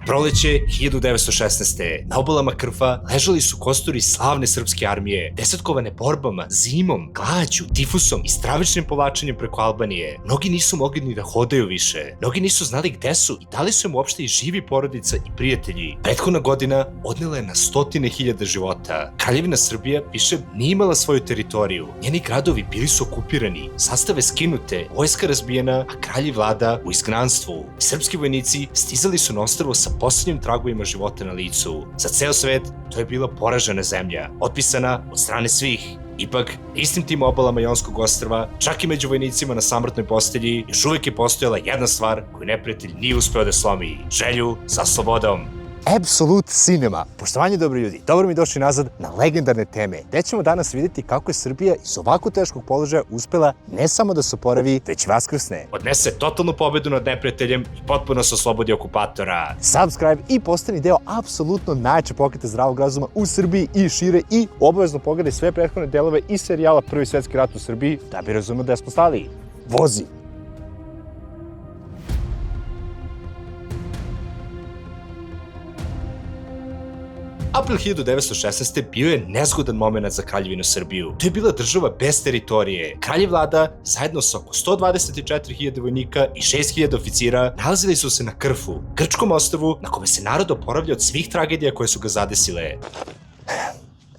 Proleće 1916. Na obalama Krfa ležali su kosturi slavne srpske armije, desetkovane borbama, zimom, glađu, tifusom i stravičnim povlačenjem preko Albanije. Mnogi nisu mogli ni da hodaju više. Mnogi nisu znali gde su i da li su im uopšte i živi porodica i prijatelji. Prethodna godina odnela je na stotine hiljada života. Kraljevina Srbija više nije imala svoju teritoriju. Njeni gradovi bili su okupirani, sastave skinute, vojska razbijena, a kralj i vlada u izgnanstvu. Srpski vojnici stizali su na ostrvo sa posljednjim tragovima života na licu. Za ceo svet to je bila poražena zemlja, otpisana od strane svih. Ipak, istim tim obalama Jonskog ostrva, čak i među vojnicima na samrtnoj postelji, još uvijek je postojala jedna stvar koju neprijatelj nije uspeo da slomi: želju za slobodom. Absolute Cinema. Poštovanje, dobri ljudi, dobro mi došli nazad na legendarne teme, gde ćemo danas vidjeti kako je Srbija iz ovako teškog položaja uspela ne samo da se oporavi, već vaskrsne. Odnese totalnu pobedu nad neprijateljem i potpuno se oslobodi okupatora. Subscribe i postani deo apsolutno najjače pokreta zdravog razuma u Srbiji i šire, i obavezno pogledaj sve prethodne delove iz serijala Prvi svetski rat u Srbiji da bi razumio da smo stali. Vozi! April 1916. bio je nezgodan moment za Kraljevinu Srbiju. To je bila država bez teritorije. Kralj i vlada, zajedno sa oko 124.000 vojnika i 6.000 oficira, nalazili su se na Krfu, grčkom ostrvu na kome se narod oporavlja od svih tragedija koje su ga zadesile.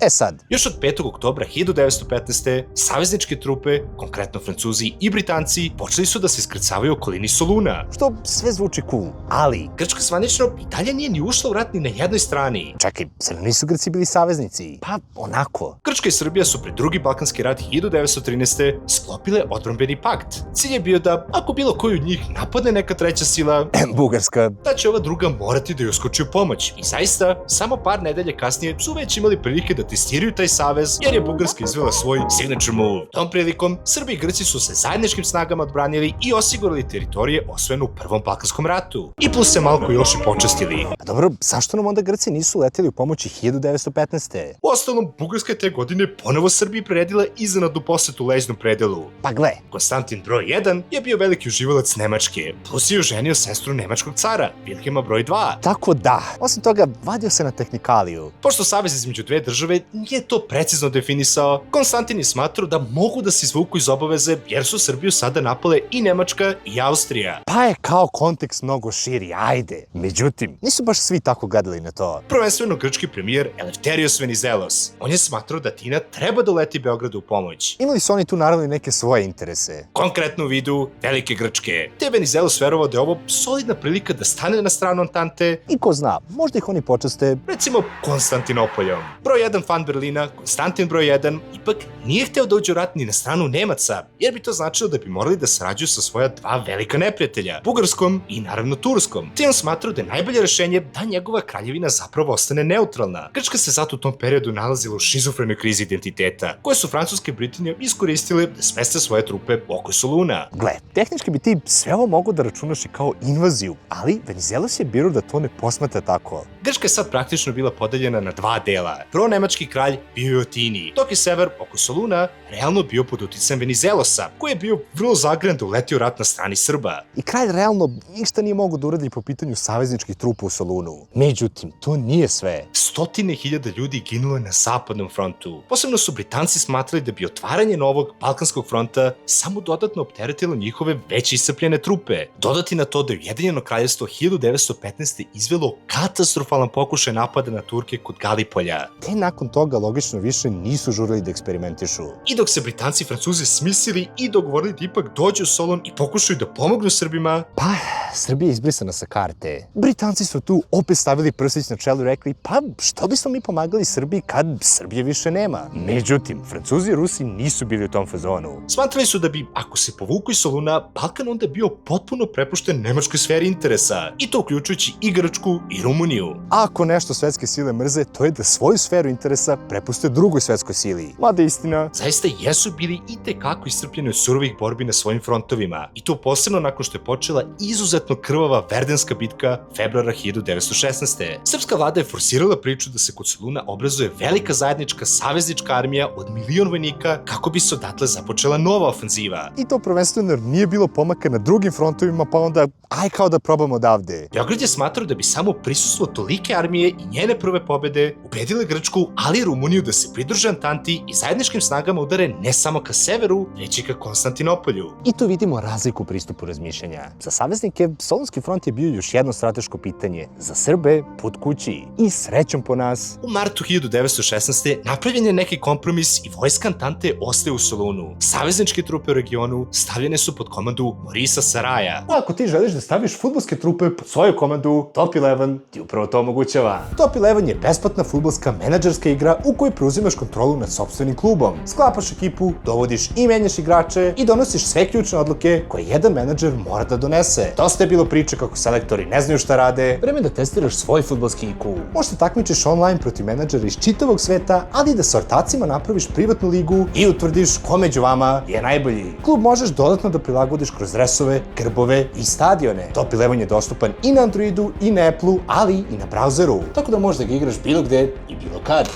Sad. Još od 5. oktobra 1915. savezničke trupe, konkretno Francuzi i Britanci, počeli su da se iskrcavaju u okolini Soluna. Što sve zvuči cool, ali... Grčka zvanično i dalje nije ni ušla u rat ni na jednoj strani. Čekaj, zar nisu Grci bili saveznici? Pa, onako. Grčka i Srbija su pred drugi Balkanski rat 1913. sklopile odbrambeni pakt. Cilj je bio da, ako bilo koju od njih napadne neka treća sila, Bugarska, da će ova druga morati da joj uskoči u pomoć. I zaista, samo par nedelje kasnije su već imali prilike da testiraju taj savez, jer je Bugarska izvela svoj signature move. Tom prilikom, Srbi i Grci su se zajedničkim snagama odbranili i osigurali teritorije osvojene u Prvom Balkanskom ratu. I plus se malko još i počastili. A dobro, zašto nam onda Grci nisu leteli u pomoći 1915. Uostalom, Bugarska je te godine ponovo Srbiji priredila iznenadnu posetu leđnom predelu. Pa gle, Konstantin broj 1 je bio veliki uživalac Nemačke, plus je oženio sestru nemačkog cara, Vilhelma broj 2. tako da. Osim toga, vadio se na tehnikaliju. Pošto savez između dve države nije to precizno definisao, Konstantin je smatrao da mogu da se izvuku iz obaveze jer su Srbiju sada napale i Nemačka i Austrija. Pa je kao kontekst mnogo širi, ajde. Međutim, nisu baš svi tako gledali na to. Prvenstveno grčki premijer Eleftherios Venizelos. On je smatrao da Atina treba da uleti Beogradu u pomoć. Imali su oni tu naravno i neke svoje interese. Konkretno u vidu Velike Grčke. Te Venizelos verovao da je ovo solidna prilika da stane na stranu Antante, I ko zna, možda ih oni počaste. recimo Konstantinopoljom. Broj 1 fan Berlina, Konstantin broj 1, ipak nije hteo da uđe u rat ni na stranu Nemaca, jer bi to značilo da bi morali da sarađuju sa svoja dva velika neprijatelja, Bugarskom i naravno Turskom. Te on smatrao da je najbolje rešenje da njegova kraljevina zapravo ostane neutralna. Grčka se zato u tom periodu nalazila u šizofrenoj krizi identiteta, koje su Francuska i Britanija iskoristile da smeste svoje trupe oko Soluna. Gle, tehnički bi ti sve ovo mogu da računaš i kao invaziju, ali Venizelos je birao da to ne posmatra tako. Grčka je sad praktično bila podeljena na dva dela. Prvo nemački kralj bio je u Atini, dok je sever oko Soluna realno bio pod uticajem Venizelosa, koji je bio vrlo zagreban da uleti u rat na strani Srba. I kralj realno ništa nije mogu da uradi po pitanju savezničkih trupa u Solunu. Međutim, to nije sve. Stotine hiljada ljudi ginulo je na zapadnom frontu. Posebno su Britanci smatrali da bi otvaranje novog Balkanskog fronta samo dodatno opteretilo njihove već iscrpljene trupe. Dodati na to da je Ujedinjeno kraljevstvo 1915. izvelo katastrofalan pokušaj napada na Turke kod Galipolja. Te nakon toga logično više nisu žurili da eksperimentišu. I dok se Britanci i Francuzi smislili i dogovorili da ipak dođu u Solun i pokušaju da pomognu Srbima, Pa, Srbija je izbrisana sa karte. Britanci su tu opet stavili prstić na čelo i rekli, pa što bismo mi pomagali Srbiji kad Srbije više nema? Međutim, Francuzi i Rusi nisu bili u tom fazonu. smatrali su da bi, ako se povuku iz Soluna, Balkan onda bio potpuno prepušten nemačkoj sferi interesa, i to uključujući i Grčku i Rumuniju. Ako nešto svetske sile mrze, to je da svoju sferu interesa prepuste drugoj svetskoj sili. Mada istina, Zaista jesu bili itekako iscrpljeni od surovih borbi na svojim frontovima, i to posebno nakon što je počela izuzetno izuzetno krvava Verdenska bitka februara 1916. Srpska vlada je forsirala priču da se kod Soluna obrazuje velika zajednička saveznička armija od 1.000.000 vojnika kako bi se odatle započela nova ofenziva. I to prvenstveno jer nije bilo pomaka na drugim frontovima, pa onda aj kao da probamo odavde. Beograd je smatrao da bi samo prisustvo tolike armije i njene prve pobede ubedile Grčku, ali i Rumuniju da se pridruže Antanti i zajedničkim snagama udare ne samo ka severu, već i ka Konstantinopolju. I tu vidimo razliku u pristupu razmišljanja. Za saveznike, Solunski front je bio još jedno strateško pitanje. Za Srbe, put kući. I srećom po nas. U martu 1916. napravljen je neki kompromis i vojska Antante ostaje u Solunu. Savezničke trupe u regionu stavljene su pod komandu Morisa Saraja. Ako ti želiš da staviš fudbalske trupe pod svoju komandu, Top 11 ti upravo to omogućava. Top 11 je besplatna fudbalska menadžerska igra u kojoj preuzimaš kontrolu nad sopstvenim klubom. Sklapaš ekipu, dovodiš i menjaš igrače i donosiš sve ključne odluke koje jedan menadžer mora da donese. Dosta je bilo priče kako selektori ne znaju šta rade. Vreme da testiraš svoj fudbalski IQ. Možda takmičiš online protiv menadžera iz čitavog sveta, ali da sa ortacima napraviš privatnu ligu i utvrdiš ko među vama je najbolji. Klub možeš dodatno da prilagodiš kroz dresove, grbove i stadione. Top 11 je dostupan i na Androidu i na Appleu, ali i na brauzeru. Tako da možeš da ga igraš bilo gde i bilo kad.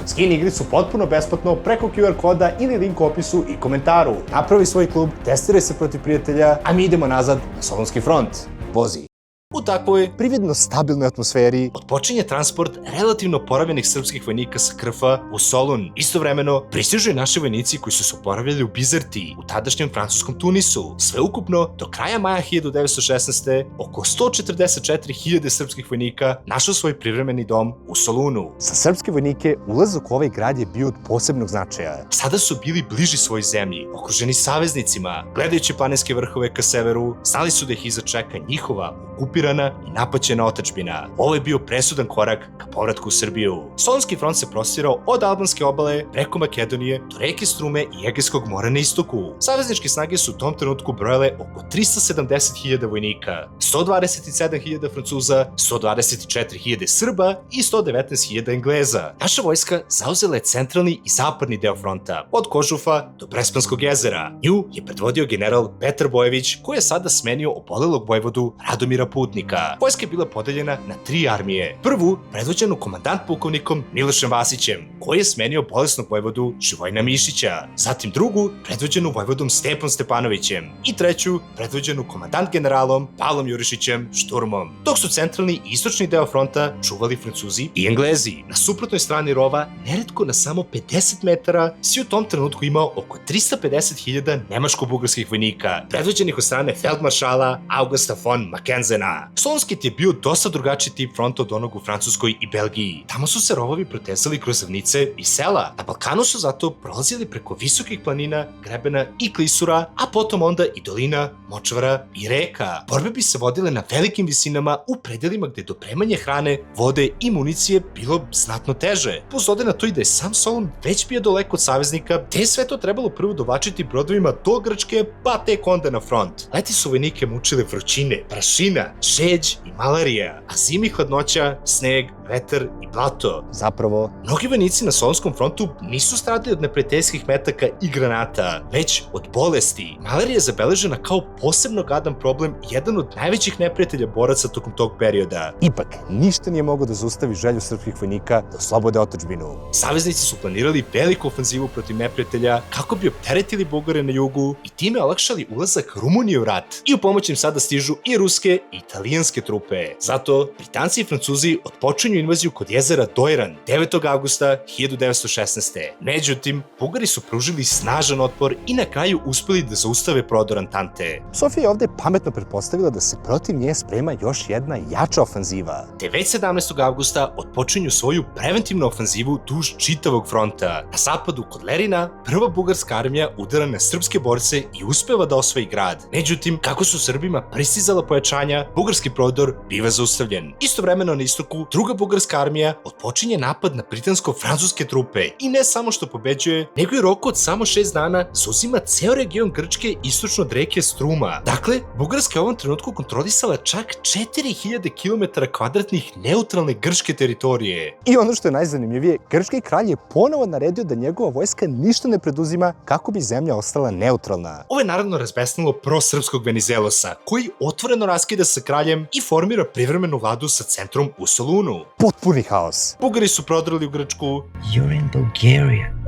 Skin igri su potpuno besplatno preko QR koda ili link u opisu i komentaru. Napravi svoj klub, testiraj se protiv prijatelja, a mi idemo nazad na Solunski front. Vozi. U takvoj Prividno stabilnoj atmosferi otpočinje transport relativno oporavljenih srpskih vojnika sa Krfa u Solun. Istovremeno, pristižu i naši vojnici koji su se oporavljali u Bizertiji, u tadašnjem francuskom Tunisu. Sveukupno, do kraja maja 1916. oko 144.000 srpskih vojnika našao svoj privremeni dom u Solunu. Za srpske vojnike ulazak u ovaj grad je bio od posebnog značaja. Sada su bili bliži svojoj zemlji, okruženi saveznicima. Gledajući planinske vrhove ka severu, znali su da ih iza čeka njihova okupirana i napaćena otadžbina. Ovo je bio presudan korak ka povratku u Srbiju. Solunski front se prostirao od albanske obale preko Makedonije do reke Strume i Egejskog mora na istoku. Savezničke snage su u tom trenutku brojale oko 370.000 vojnika, 127.000 Francuza, 124.000 Srba i 119.000 Engleza. Naša vojska zauzela je centralni i zapadni deo fronta, od Kožufa do Prespanskog jezera. Nju je predvodio general Petar Bojević, koji je sada smenio obolelog vojvodu Radomira Putnika. Vojska je bila podeljena na 3 armije. Prvu, predvođenu komandant pukovnikom Milošem Vasićem, koji je smenio bolesnog vojvodu Živojina Mišića. Zatim drugu, predvođenu vojvodom Stepom Stepanovićem. I treću, predvođenu komandant generalom Pavlom Jurišićem Šturmom. Dok su centralni i istočni deo fronta čuvali Francuzi i Englezi. Na suprotnoj strani rova, neretko na samo 50 metara, si u tom trenutku imao oko 350.000 nemačko-bugarskih vojnika, predvođenih od strane feldmaršala Augusta von Mackenzena. Solunski je bio dosta drugačiji tip fronta od onog u Francuskoj i Belgiji. Tamo su se rovovi protezali kroz ravnice i sela. Na Balkanu su zato prolazili preko visokih planina, grebena i klisura, a potom onda i dolina, močvara i reka. Borbe bi se vodile na velikim visinama u predelima gde dopremanje hrane, vode i municije bilo znatno teže. Plus ode na to i da je sam Solun već bio daleko od saveznika, te je sve to trebalo prvo dovlačiti brodovima do Grčke, pa tek onda na front. Leti su vojnike mučile vrućine, prašina, žeđ i malarija, a zimi hladnoća, sneg, vetar i blato. Zapravo, Mnogi vojnici na Solunskom frontu nisu stradali od neprijateljskih metaka i granata, već od bolesti. Malarija je zabeležena kao posebno gadan problem i jedan od najvećih neprijatelja boraca tokom tog perioda. ipak, ništa nije moglo da zaustavi želju srpskih vojnika da oslobode otadžbinu. Saveznici su planirali veliku ofenzivu protiv neprijatelja kako bi opteretili Bugare na jugu i time olakšali ulazak Rumunije u rat. I u pomoć im sada stižu i ruske i italijanske trupe. Zato, Britanci i Francuzi otpočinju invaziju kod jezera Dojran 9. avgusta 1916. Međutim, Bugari su pružili snažan otpor i na kraju uspeli da zaustave prodor Antante. Sofija je ovde pametno pretpostavila da se protiv nje sprema još jedna jača ofenziva. Te već 17. avgusta otpočinju svoju preventivnu ofenzivu duž čitavog fronta. Na zapadu kod Lerina, prva bugarska armija udara na srpske borce i uspeva da osvoji grad. Međutim, kako su Srbima pristizala pojačanja, bugarski prodor biva zaustavljen. Istovremeno na istoku, druga bugarska armija otpočinje napad na britansko-francuske trupe i ne samo što pobeđuje, nego i u roku od samo 6 dana zauzima ceo region Grčke istočno od reke Struma. Dakle, Bugarska je u ovom trenutku kontrolisala čak 4000 km2 neutralne grčke teritorije. I ono što je najzanimljivije, grčki kralj je ponovo naredio da njegova vojska ništa ne preduzima kako bi zemlja ostala neutralna. Ovo je naravno razbesnalo prosrpskog Venizelosa, koji otvoreno raskida sa kraljem i formira privremenu vladu sa centrom u Solunu. Potpuni haos. Bugari su prodrli u Grčku, You're in Bulgaria.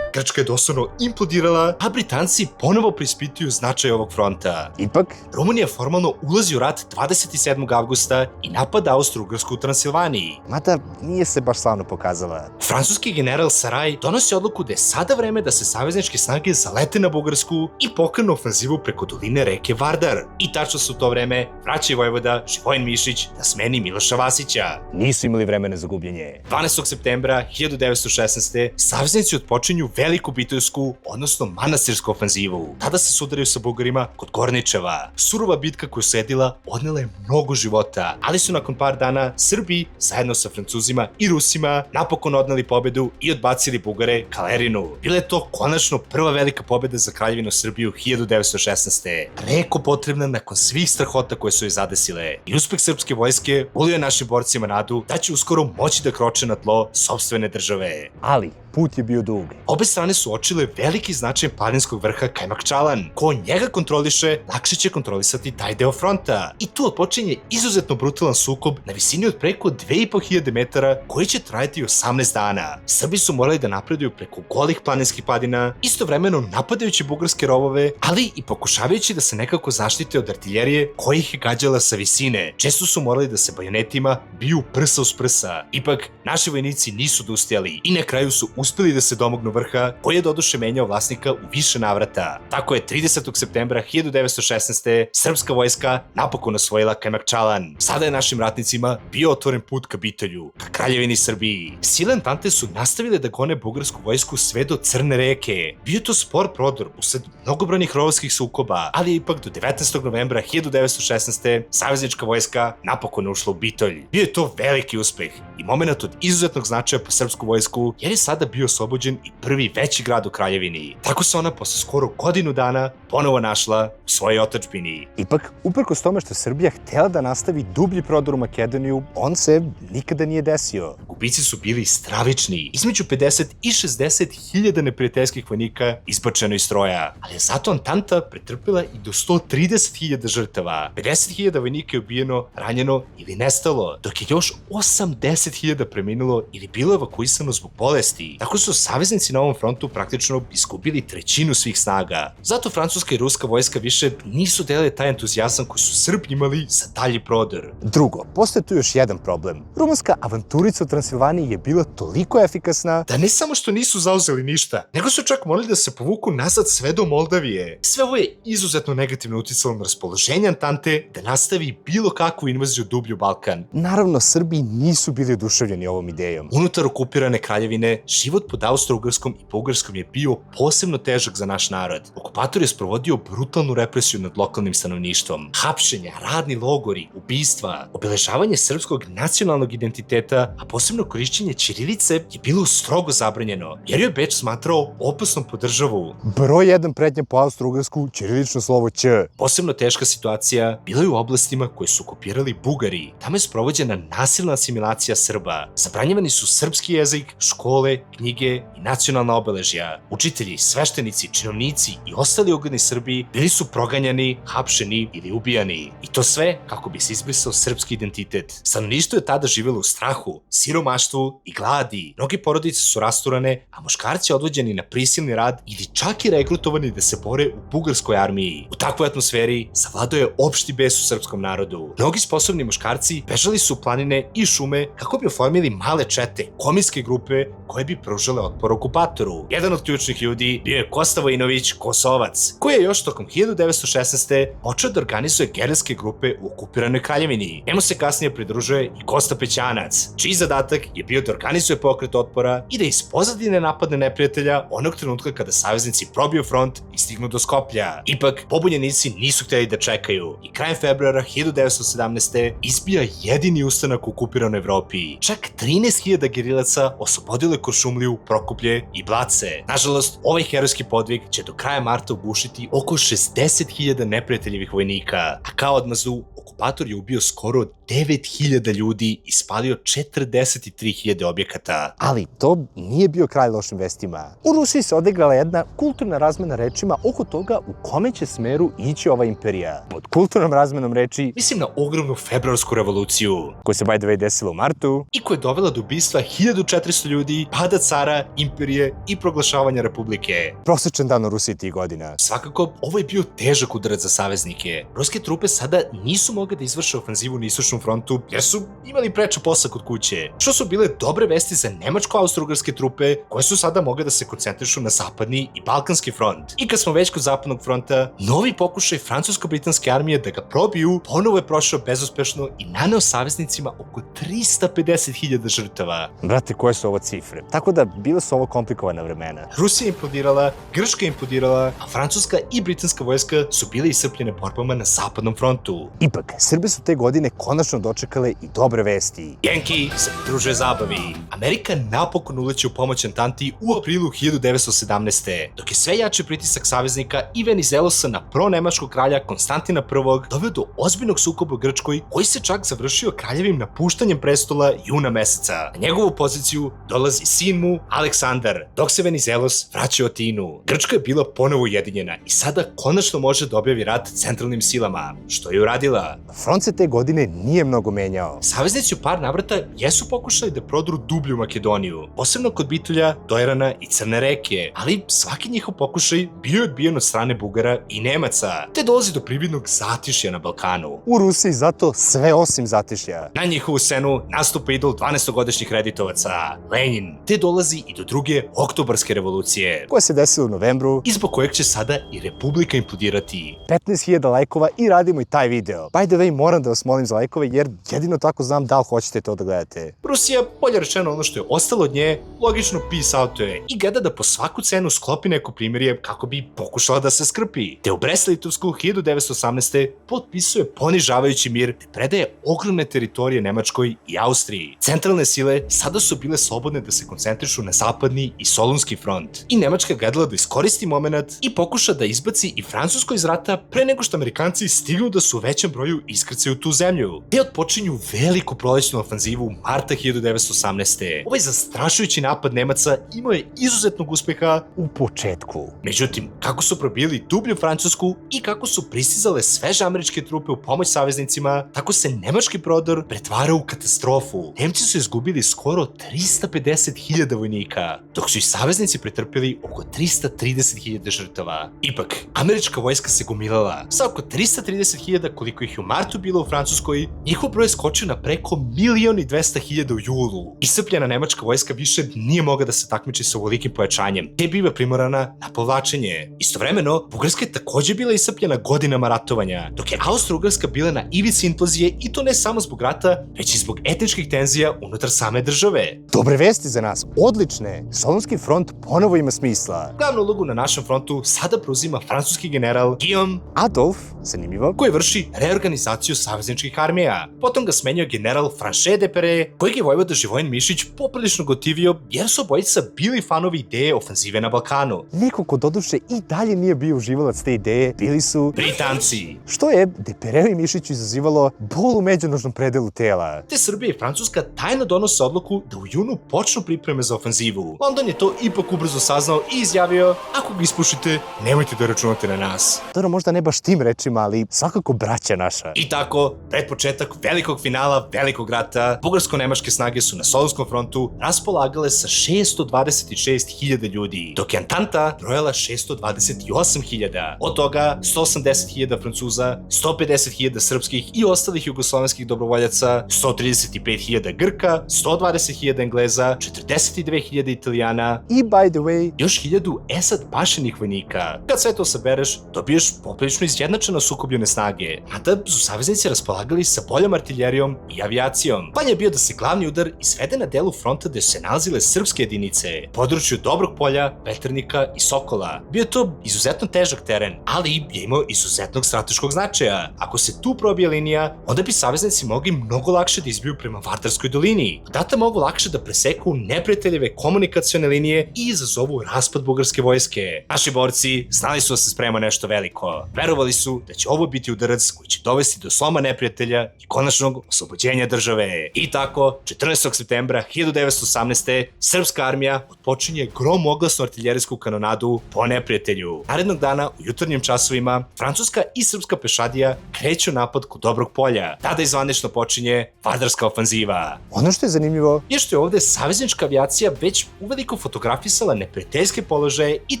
Grčka je doslovno implodirala, a Britanci ponovo preispituju značaj ovog fronta. Ipak, Rumunija formalno ulazi u rat 27. avgusta i napada Austro-Ugarsku u Transilvaniji. mada nije se baš slavno pokazala. Francuski general Saraj donosi odluku da je sada vreme da se savezničke snage zalete na Bugarsku i pokrenu ofanzivu preko doline reke Vardar. I tačno se u to vreme vraća i vojvoda Živojin Mišić da smeni Miloša Vasića. Nisu imali vremena za gubljenje. 12. septembra 1916. saveznici otpočinju veliku bitojsku, odnosno manastirsku ofanzivu. Tada se sudaraju sa Bugarima kod Gorničeva. Surova bitka koju sledila odnela je mnogo života, ali su nakon par dana Srbi, zajedno sa Francuzima i Rusima, napokon odneli pobedu i odbacili Bugare ka Lerinu. Bila je to konačno prva velika pobeda za Kraljevinu Srbiju 1916. Preko potrebna nakon svih strahota koje su je zadesile. I uspeh srpske vojske ulio je našim borcima nadu da će uskoro moći da kroče na tlo sopstvene države. Ali, put je bio dug. Obe strane su uočile veliki značaj planinskog vrha Kajmakčalan. Ko njega kontroliše, lakše će kontrolisati taj deo fronta. I tu odpočinje izuzetno brutalan sukob na visini od preko 2500 metara koji će trajati 18 dana. Srbi su morali da napreduju preko golih planinskih padina, istovremeno napadajući bugarske rovove, ali i pokušavajući da se nekako zaštite od artiljerije koja ih je gađala sa visine. Često su morali da se bajonetima biju prsa uz prsa. Ipak, naši vojnici nisu odustajali i na kraju su uspeli da se domognu vrha, koji je doduše menjao vlasnika u više navrata. Tako je 30. septembra 1916. srpska vojska napokon osvojila Kajmakčalan. Sada je našim ratnicima bio otvoren put ka Bitolju, ka Kraljevini Srbiji. Sile Antante su nastavile da gone bugarsku vojsku sve do Crne reke. Bio to spor prodor usled mnogobrojnih rovovskih sukoba, ali je ipak do 19. novembra 1916. saveznička vojska napokon ušla u Bitolj. Bio je to veliki uspeh i moment od izuzetnog značaja po srpsku vojsku, jer je sada bio oslobođen i prvi veći grad u Kraljevini. Tako se ona posle skoro godinu dana ponovo našla u svojoj otadžbini. Ipak, uprkos tome što je Srbija htjela da nastavi dublji prodor u Makedoniju, on se nikada nije desio. Gubici su bili stravični. Između 50 i 60 hiljada neprijateljskih vojnika izbačeno iz stroja. Ali je zato Antanta pretrpila i do 130 hiljada žrtava. 50 hiljada vojnika je ubijeno, ranjeno ili nestalo, dok je još 80 hiljada preminulo ili bilo evakuisano zbog bolesti. Tako su saveznici na ovom frontu praktično izgubili trećinu svih snaga. Zato francuska i ruska vojska više nisu delile taj entuzijazam koji su Srbi imali za dalji prodor. Drugo, postoje tu još jedan problem. Rumunska avanturica u Transilvaniji je bila toliko efikasna Da ne samo što nisu zauzeli ništa, nego su čak morali da se povuku nazad sve do Moldavije. Sve ovo je izuzetno negativno uticalo na raspoloženje Antante da nastavi bilo kakvu invaziju dublje u Balkan. Naravno, Srbi nisu bili oduševljeni ovom idejom. Unutar okupirane kraljevine, život pod Austro-Ugarskom i Bugarskom je bio posebno težak za naš narod. Okupator je sprovodio brutalnu represiju nad lokalnim stanovništvom. Hapšenja, radni logori, ubistva, obeležavanje srpskog nacionalnog identiteta, a posebno korišćenje ćirilice je bilo strogo zabranjeno, jer je Beč smatrao opasnom po državu. Broj 1 pretnja po Austro-Ugarsku, ćirilično slovo Ć. Posebno teška situacija bila je u oblastima koje su okupirali Bugari. Tamo je sprovođena nasilna asimilacija Srba. Zabranjivani su srpski jezik, škole, knjige i nacionalna obeležja. Učitelji, sveštenici, činovnici i ostali ugledni Srbi bili su proganjani, hapšeni ili ubijani. I to sve kako bi se izbrisao srpski identitet. Stanovništvo je tada živelo u strahu, siromaštvu i gladi. Mnoge porodice su rasturane, a muškarci odvođeni na prisilni rad ili čak i regrutovani da se bore u bugarskoj armiji. U takvoj atmosferi zavladao je opšti bes u srpskom narodu. Mnogi sposobni muškarci bežali su u planine i šume kako bi oformili male čete, kominske grupe koje bi pružale otpor okupatoru. Jedan od ključnih ljudi bio je Kosta Vojinović Kosovac, koji je još tokom 1916. počeo da organizuje gerilske grupe u okupiranoj kraljevini. Njemu se kasnije pridružuje i Kosta Pećanac, čiji zadatak je bio da organizuje pokret otpora i da iz pozadine napadne neprijatelja onog trenutka kada saveznici probiju front i stignu do Skoplja. Ipak, pobunjenici nisu htjeli da čekaju i krajem februara 1917. izbija jedini ustanak u okupiranoj Evropi. Čak 13.000 gerilaca oslobodilo je Kuršumliju, Prokuplje i Blace. Nažalost, ovaj herojski podvig će do kraja marta ugušiti oko 60.000 neprijateljivih vojnika, a kao odmazu okupator je ubio skoro 9.000 ljudi i spalio 43.000 objekata. Ali to nije bio kraj lošim vestima. U Rusiji se odigrala jedna kulturna razmena rečima oko toga u kome će smeru ići ova imperija. Pod kulturnom razmenom reči Mislim na ogromnu februarsku revoluciju, koja se by the way desila u martu. i koja je dovela do ubistva 1400 ljudi, pada cara, imperije i proglašavanja republike. Prosečan dan u Rusiji tih godina. Svakako, ovo je bio težak udarac za saveznike. Ruske trupe sada nisu mogle da izvrše ofanzivu na istočnom frontu jer su imali preča posla kod kuće, što su bile dobre vesti za nemačko-austro-ugarske trupe koje su sada mogle da se koncentrišu na zapadni i balkanski front. I kad smo već kod zapadnog fronta, novi pokušaj francusko-britanske armije da ga probiju ponovo je prošao bezuspešno i naneo saveznicima oko 350.000 žrtava. Brate, koje su ovo cifre? Tako da, bile su ovo komplikovana vremena. Rusija je implodirala, Grčka je implodirala, a francuska i britanska vojska su bile iscrpljene borbama na zapadnom frontu. Ipak, Srbi su te godine konačno dočekale i dobre vesti. Yankee se pridružuje zabavi. Amerika napokon uleće u pomoć Antanti u aprilu 1917. Dok je sve jači pritisak saveznika i Venizelosa na pronemačkog kralja Konstantina I doveo do ozbiljnog sukoba u Grčkoj, koji se čak završio kraljevim napuštanjem prestola juna meseca. Na njegovu poziciju dolazi sin mu, Aleksandar, dok se Venizelos vraća u Atinu. Grčka je bila ponovo ujedinjena i sada konačno može da objavi rat centralnim silama, što je uradila. Front se te godine nije mnogo menjao. Saveznici u par navrata jesu pokušali da prodru dublje u Makedoniju, posebno kod Bitulja, Dojrana i Crne reke, ali svaki njihov pokušaj bio je odbijen od strane Bugara i Nemaca, te dolazi do prividnog zatišja na Balkanu. U Rusiji zato sve osim zatišja. Na njihovu scenu nastupa idol 12-godišnjih reditovaca, Lenin, te dolazi i do druge oktobarske revolucije, Koja se desila u novembru, i zbog kojeg će sada i Republika implodirati. 15.000 lajkova i radimo i taj video. By the way, moram da vas molim za lajkove jer jedino tako znam da li hoćete to da gledate. Rusija, bolje rečeno ono što je ostalo od nje, logično peace outuje i gleda da po svaku cenu sklopi neko primirje kako bi pokušala da se skrpi. Te u Brest-Litovsku 1918. potpisuje ponižavajući mir te predaje ogromne teritorije Nemačkoj i Austriji. Centralne sile sada su bile slobodne da se koncentrišu na zapadni i Solunski front. I Nemačka gledala da iskoristi moment i pokuša da izbaci i Francusko iz rata pre nego što Amerikanci stignu da su u većem broju iskrcaju tu zemlju. Te otpočinju veliku prolećnu ofanzivu marta 1918. Ovaj zastrašujući napad Nemaca imao je izuzetnog uspeha U početku. Međutim, kako su probili dublju Francusku i kako su pristizale sveže američke trupe u pomoć saveznicima, tako se nemački prodor pretvarao u katastrofu. Nemci su izgubili skoro 350.000 vojnika, dok su i saveznici pretrpeli oko 330.000 žrtava. Ipak, američka vojska se gomilala. Sa oko 330.000 koliko ih je u martu bilo u Francuskoj, njihov broj je skočio na preko 1.200.000 u julu. Iscrpljena nemačka vojska više nije mogla da se takmiči sa ovolikim pojačanjem, te biva primorana na povlačenje. Istovremeno, Bugarska je takođe bila iscrpljena godinama ratovanja, dok je Austro-Ugarska bila na ivici inflazije i to ne samo zbog rata, već i zbog etničkih tenzija unutar same države. Dobre vesti za nas, odlične. Solunski front ponovo ima smisla. Glavnu ulogu na našem frontu sada preuzima francuski general Guillaume, Adolf, zanimljivo, koji vrši reorganizaciju savezničkih armija. Potom ga smenio general Franchet de Pere, kojeg je vojvoda Živojin Mišić poprilično gotivio jer su obojica bili fanovi ideje ofanzive na Balkanu. neko ko doduše i dalje nije bio uživalac te ideje, bili su Britanci. što je Depereu i Mišiću izazivalo bol u međunožnom predelu tela. Te Srbija i Francuska tajno donose odluku da u junu počnu pripreme za ofanzivu. London je to ipak ubrzo saznao i izjavio: ako ga ispušite, nemojte da računate na nas. Dobro, možda ne baš tim rečima, ali svakako braća naša. naša. I tako, pred početak velikog finala Velikog rata, bugarsko-nemačke snage su na Solunskom frontu raspolagale sa 626.000 ljudi, dok je Antanta brojala 628.000. Od toga 180.000 Francuza, 150.000 srpskih i ostalih jugoslovenskih dobrovoljaca, 135.000 Grka, 120.000 Engleza, 42.000 Italijana I by the way, još 1.000 Esad pašenih vojnika. Kad sve to sabereš, dobiješ poprilično izjednačeno sukobljene snage, mada su saveznici raspolagali sa boljom artiljerijom i avijacijom. Plan je bio da se glavni udar izvede na delu fronta gde su se nalazile srpske jedinice, području Dobrog polja, Veternika i Sokola. Bio je to izuzetno težak teren, ali je imao izuzetnog strateškog značaja. Ako se tu probije linija, onda bi saveznici mogli mnogo lakše da izbiju prema Vardarskoj dolini. Data mogu lakše da preseku neprijateljeve komunikacione linije i izazovu raspad bugarske vojske. Naši borci znali su da se sprema nešto veliko. Verovali su da će ovo biti udarac koji će dovesti do sloma neprijatelja i konačnog oslobođenja države. I tako, 14. septembra 1918. srpska armija odpočinje gromoglasnu artiljerijsku kanonadu po neprijatelju. Narednog dana u jutarnjim časovima francuska i srpska pešadija kreću napad kod Dobrog polja. Tada izvanično počinje Vardarska ofanziva. ono što je zanimljivo Je što je ovde saveznička avijacija već uveliko fotografisala neprijateljske položaje i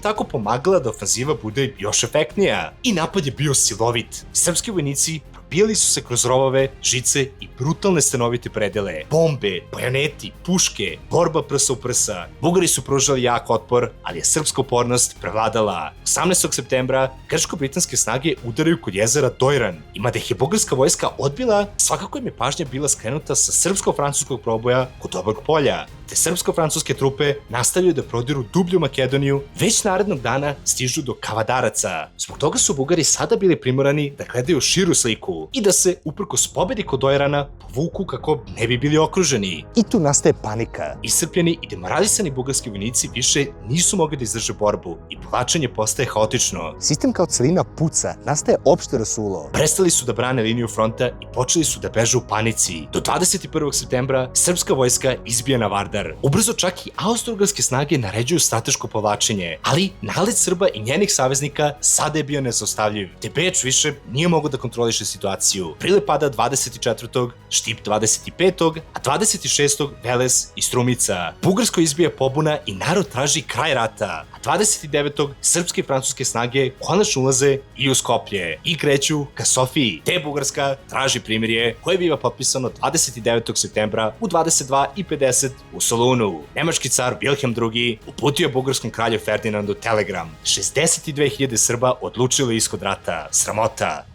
tako pomagala da ofanziva bude još efektnija. I napad je bio silovit. Srpski vojnici probijali su se kroz rovove, žice i brutalne stanovite predele. Bombe, bajoneti, puške, borba prsa u prsa. Bugari su pružali jak otpor, ali je srpska upornost prevladala. 18. septembra grčko-britanske snage udaraju kod jezera Dojran. I mada ih je bugarska vojska odbila, svakako im je pažnja bila skrenuta sa srpsko-francuskog proboja kod Dobrog polja, te srpsko-francuske trupe nastavljaju da prodiru dublju Makedoniju, već narednog dana stižu do Kavadaraca. Zbog toga su Bugari sada bili primorani da gledaju širu sliku i da se, uprkos pobedi kod Dojrana, povuku kako ne bi bili okruženi. i tu nastaje panika. Iscrpljeni i demoralisani bugarski vojnici više nisu mogli da izdrže borbu i povlačenje postaje haotično. Sistem kao celina puca, nastaje opšte rasulo. Prestali su da brane liniju fronta i počeli su da beže u panici. Do 21. septembra srpska vojska izbija na Vardar. Ubrzo čak i austro-ugarske snage naređuju strateško povlačenje, ali nalet Srba i njenih saveznika sada je bio nezaustavljiv, te Beč više nije mogao da kontroliše situaciju. Prile pada 24. Štip 25. a 26. Veles i Strumica. Bugarsko izbija pobuna i narod traži kraj rata, a 29. srpske i francuske snage konačno ulaze i u Skoplje i kreću ka Sofiji, te Bugarska traži primirje koje biva potpisano 29. septembra u 22:50 u Solunu. Nemački car Wilhelm II uputio bugarskom kralju Ferdinandu telegram. 62.000 Srba odlučilo ishod rata. Sramota.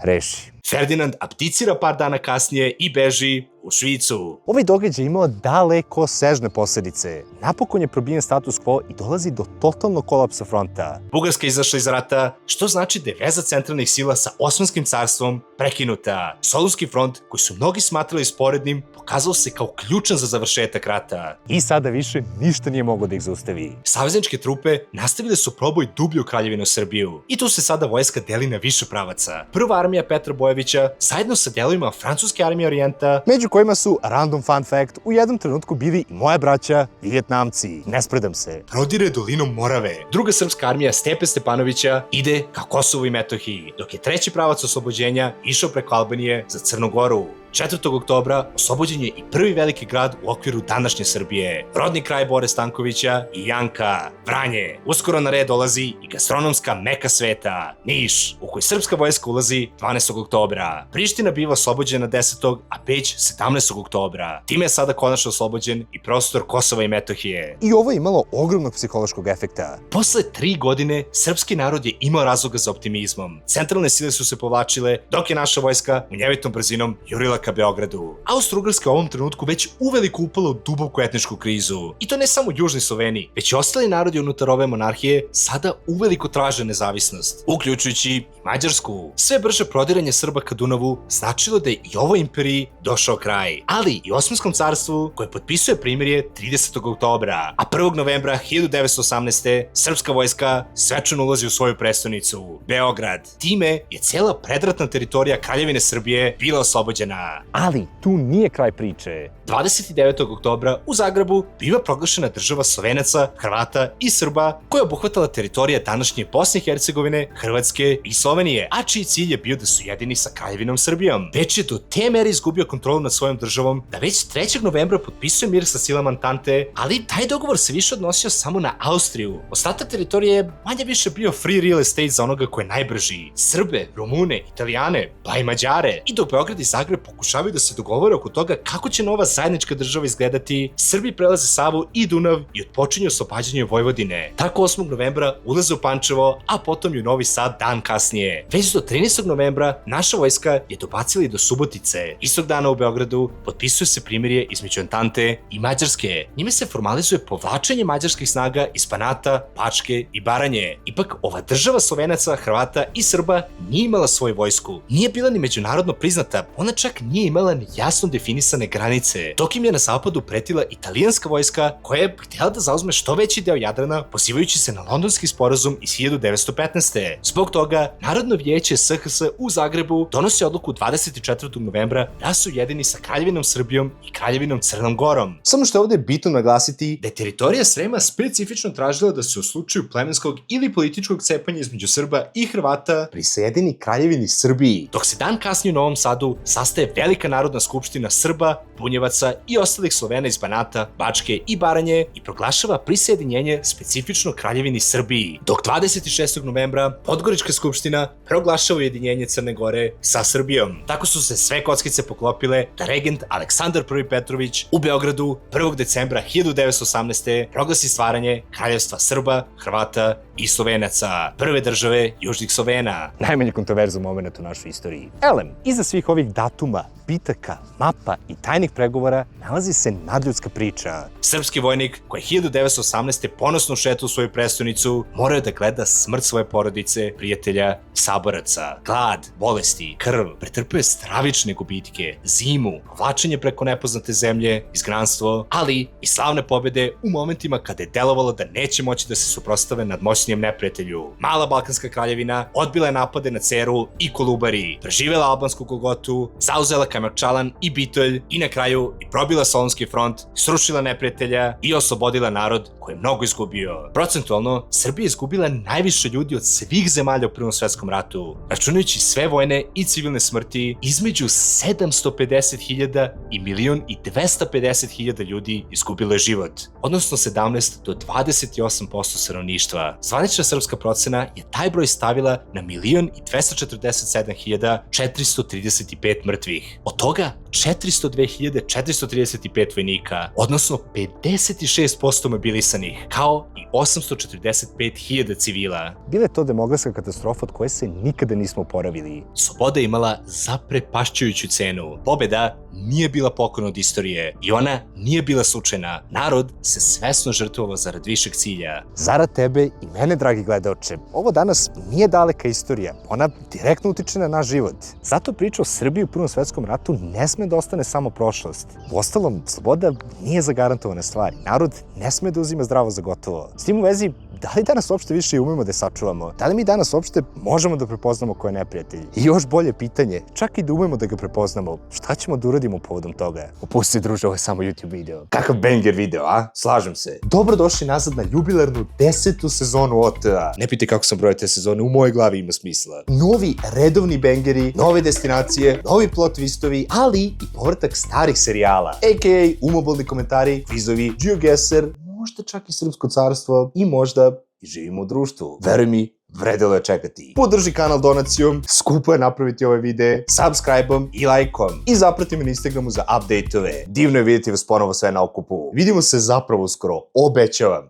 Reši. Ferdinand abdicira par dana kasnije i beži u Švicu. Ovaj događaj je imao daleko sežne posledice. Napokon je probijen status quo i dolazi do totalnog kolapsa fronta. Bugarska je izašla iz rata, što znači da je veza centralnih sila sa Osmanskim carstvom prekinuta. Solunski front, koji su mnogi smatrali sporednim, pokazao se kao ključan za završetak rata. I sada više ništa nije moglo da ih zaustavi. Savezničke trupe nastavile su proboj dublje u Kraljevinu Srbiju. I tu se sada vojska deli na više pravaca. Prva armija Petra Bojevića, zajedno sa delovima francuske armije Orijenta, Među kojima su, random fun fact, u jednom trenutku bili i moja braća, Vijetnamci. Ne spredam se. prodire dolinom Morave. Druga srpska armija Stepe Stepanovića ide ka Kosovu i Metohiji, dok je treći pravac oslobođenja išao preko Albanije za Crnu Goru. 4. oktobra oslobođen je i prvi veliki grad u okviru današnje Srbije, rodni kraj Bore Stankovića i Janka, Vranje. Uskoro na red dolazi i gastronomska meka sveta, Niš, u kojoj srpska vojska ulazi 12. oktobra. Priština biva oslobođena 10. a Peć 17. oktobra. Time je sada konačno oslobođen i prostor Kosova i Metohije. I ovo je imalo ogromnog psihološkog efekta. Posle 3 godine, srpski narod je imao razloga za optimizmom. Centralne sile su se povlačile, dok je naša vojska munjevitom brzinom jurila ka Beogradu. Austro-Ugarska je u ovom trenutku već uveliko upala u duboku etničku krizu. I to ne samo južni Sloveni, već i ostali narodi unutar ove monarhije sada uveliko traže nezavisnost, uključujući i Mađarsku. Sve brže prodiranje Srba ka Dunavu značilo da je i ovoj imperiji došao kraj, ali i Osmanskom carstvu koje potpisuje primirje 30. oktobra, a 1. novembra 1918. srpska vojska svečano ulazi u svoju prestonicu, Beograd. Time je cijela predratna teritorija Kraljevine Srbije bila oslobođena. Slovenaca. Ali tu nije kraj priče. 29. oktobra u Zagrebu biva proglašena država Slovenaca, Hrvata i Srba koja je obuhvatala teritorije današnje Bosne i Hercegovine, Hrvatske i Slovenije, a čiji cilj je bio da su jedini sa Kraljevinom Srbijom. Već je do te mere izgubio kontrolu nad svojom državom da već 3. novembra potpisuje mir sa silama Antante, ali taj dogovor se više odnosio samo na Austriju. Ostatak teritorije je manje više bio free real estate za onoga ko je najbrži. Srbe, Rumune, Italijane, pa i Mađare. I dok Beograd i Zagreb pokušavaju da se dogovore oko toga kako će nova zajednička država izgledati, Srbi prelaze Savu i Dunav i otpočinju oslobađanje Vojvodine. Tako 8. novembra ulaze u Pančevo, a potom i u Novi Sad dan kasnije. Već do 13. novembra naša vojska je dobacila i do Subotice. Istog dana u Beogradu potpisuje se primirje između Antante i Mađarske. Njime se formalizuje povlačenje mađarskih snaga iz Banata, Bačke i Baranje. Ipak ova država Slovenaca, Hrvata i Srba nije imala svoju vojsku. Nije bila ni međunarodno priznata, ona čak nije imala ni jasno definisane granice. Dok im je na zapadu pretila italijanska vojska koja je htjela da zauzme što veći deo Jadrana, pozivajući se na Londonski sporazum iz 1915. Zbog toga, Narodno vijeće SHS u Zagrebu donosi odluku 24. novembra da su jedini sa Kraljevinom Srbijom i Kraljevinom Crnom Gorom. Samo što je ovdje bitno naglasiti Da je teritorija Srema specifično tražila da se u slučaju plemenskog ili političkog cepanja između Srba i Hrvata prisjedini Kraljevini Srbiji. dok se dan kasnije u Novom Sadu sastaje Velika narodna skupština Srba, Bunjevaca i ostalih Slovena iz Banata, Bačke i Baranje i proglašava prisjedinjenje specifično Kraljevini Srbiji, dok 26. novembra Podgorička skupština proglašava ujedinjenje Crne Gore sa Srbijom. Tako su se sve kockice poklopile da regent Aleksandar I Petrović u Beogradu 1. decembra 1918. proglasi stvaranje Kraljevstva Srba, Hrvata i Slovenaca, prve države južnih Slovena. Najmanje kontroverzan moment u našoj istoriji. Elem, iza svih ovih datuma, bitaka, mapa i tajnih pregovora nalazi se nadljudska priča. Srpski vojnik koji je 1918. ponosno šetao u svoju prestonicu morao je da gleda smrt svoje porodice, prijatelja, saboraca, glad, bolesti, krv, pretrpeo je stravične gubitke, zimu, povlačenje preko nepoznate zemlje, izgnanstvo, ali i slavne pobede u momentima kada je delovalo da neće moći da se suprotstave nadmoćnijem neprijatelju. Mala Balkanska kraljevina odbila je napade na Ceru i Kolubari, preživela albansku Golgotu, zauzela Kajmakčalan i Bitolj i na kraju i probila Solunski front, srušila neprijatelja i oslobodila narod koji je mnogo izgubio. Procentualno, Srbija je izgubila najviše ljudi od svih zemalja u Prvom svetskom ratu, računajući sve vojne i civilne smrti, između 750.000 i 1.250.000 ljudi izgubilo je život, odnosno 17 do 28% stanovništva. Zvanična srpska procena je taj broj stavila na 1.247.435 mrtvih. Od toga 402.435 vojnika, odnosno 56% mobilisanih, kao i 845.000 civila. Bila je to demografska katastrofa od koje se nikada nismo oporavili. Sloboda je imala zaprepašćujuću cenu. Pobeda nije bila poklon od istorije i ona nije bila slučajna. Narod se svesno žrtvovao zarad višeg cilja. Zarad tebe i mene, dragi gledaoče, ovo danas nije daleka istorija. Ona direktno utiče na naš život. Zato priča o Srbiji u Prvom svetskom ratu ne sme da ostane samo prošlost. Uostalom, sloboda nije zagarantovana stvar. Narod ne sme da uzima zdravo za gotovo. S tim u vezi, da li danas uopšte više umemo da sačuvamo? Da li mi danas uopšte možemo da prepoznamo ko je neprijatelj? I još bolje pitanje, čak i da umemo da ga prepoznamo, šta ćemo da uradimo povodom toga? Opusti, druže, ovo je samo YouTube video. Kakav banger video, a? Slažem se. Dobrodošli nazad na jubilarnu 10. sezonu OTA. Ne pitaj kako sam brojao te sezone, u mojoj glavi ima smisla. Novi redovni bangeri, nove destinacije, novi plot twistovi, ali i povratak starih serijala. A.k.a. umobolni komentari, kvizovi, GeoGuessr, možda čak i Srpsko carstvo i možda i živimo u društvu. Veruj mi, vredelo je čekati. Podrži kanal donacijom, skupo je napraviti ove videe, subscribe-om i lajkom. I zaprati me na Instagramu za update-ove. Divno je vidjeti vas ponovo sve na okupu. Vidimo se zapravo uskoro, obećavam.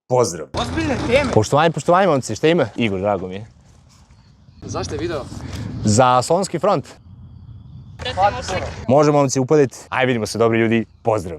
Pozdrav. Ozbiljne teme. Poštovanje, momci, šta ima? Igor, drago mi je. Zašto je video? Za Solunski front. Može, momci, upaditi. Aj, vidimo se, dobri ljudi. Pozdrav.